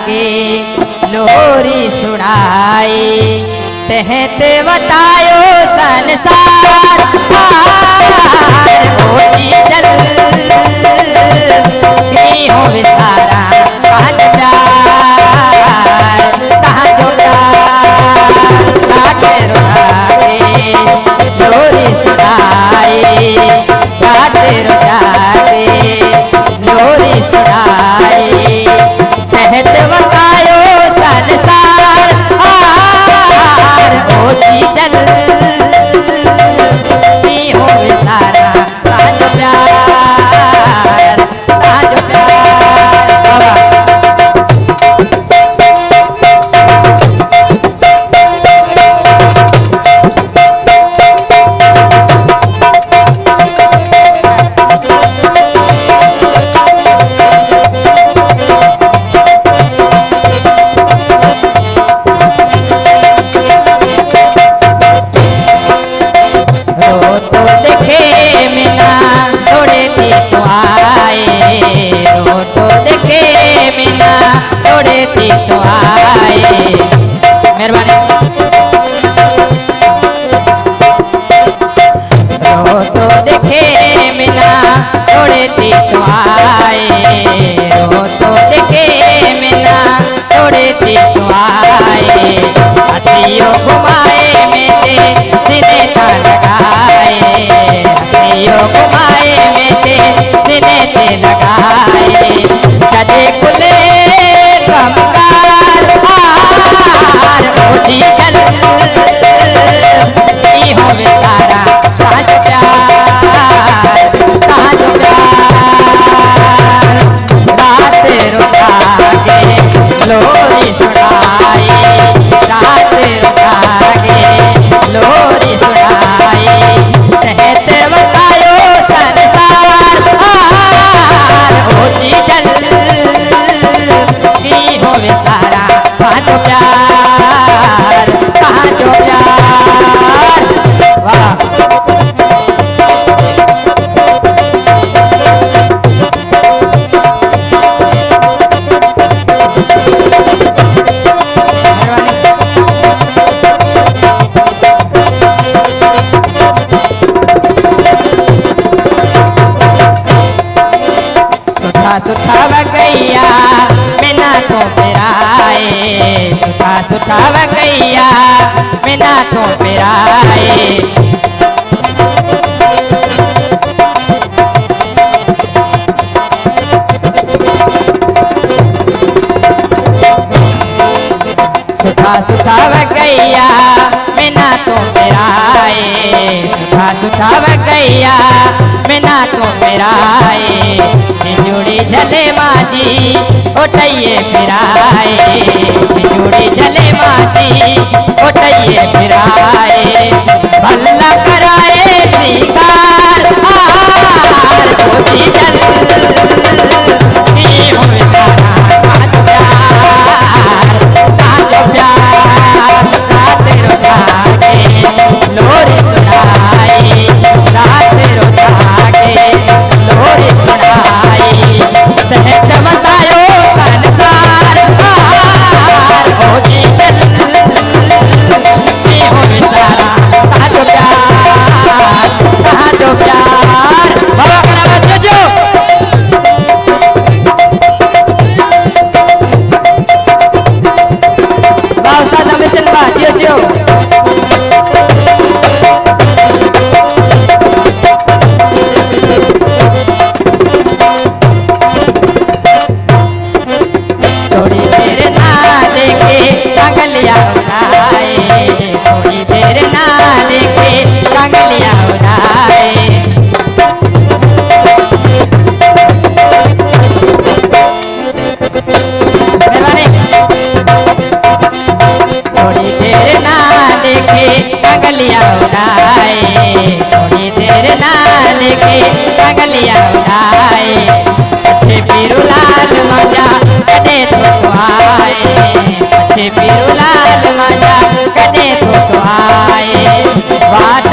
जाके लोरी सुनाई तहत बतायो संसार होती चल हो विस्तारा कान प्यार कहाँ जो प्यार लोरी सुनाई जाते जाते लोरी सुनाई कहत बतायो संसार होती चल हो सारा काज प्यार काज प्यार तो आए मेहरबानी रो तो देखे मिला थोड़े थी तो आए रो तो देखे मिला थोड़े थी तो आए हथियों घुमाए मेरे सीने का लगाए हथियों घुमाए मेरे सीने से लगाए सजे खुले कमकार होती चल हो विस्तारा काज प्यार काज प्यार रात रुका के लोरी सुनाई रात रुका के लोरी सुनाई तहत बतायो संसार होती चल हो विसारा कहाँ जो प्यार कहाँ जो प्यार वाह सुठा सुठा बगैया बिना तो पिराए सुठा सुठा बगैया बिना तो पिराए सुठा सुठा बगैया बिना तो पिराए सुठा सुठा बगैया बिना तो पिराए जोड़ी झले माजी ओटइये फिराए जोड़ी झले माजी ओटइये फिराए भल्ला कराए श्रीकार होती चल हो सारा काज प्यार काज प्यार रात रोजा के लोरी सुनाई रात रोजा के लोरी सुनाई तहत बतायो संसार होती चल हो सारा कहाँ जो प्यार कहाँ जो प्यार बाबा करा बच्चों जो बाबा नमे चलवा जो जो थोड़ी देर ना देखे टांगलिया उड़ाए थोड़ी देर ना देखे टांगलिया उड़ाए थोड़ी देर ना देखे टांगलिया उड़ाए थोड़ी देर ना देखे टांगलिया उड़ाए अच्छे पीरू लाल मजा कदे तो आए अच्छे पीरू लाल मजा कदे तो आए बात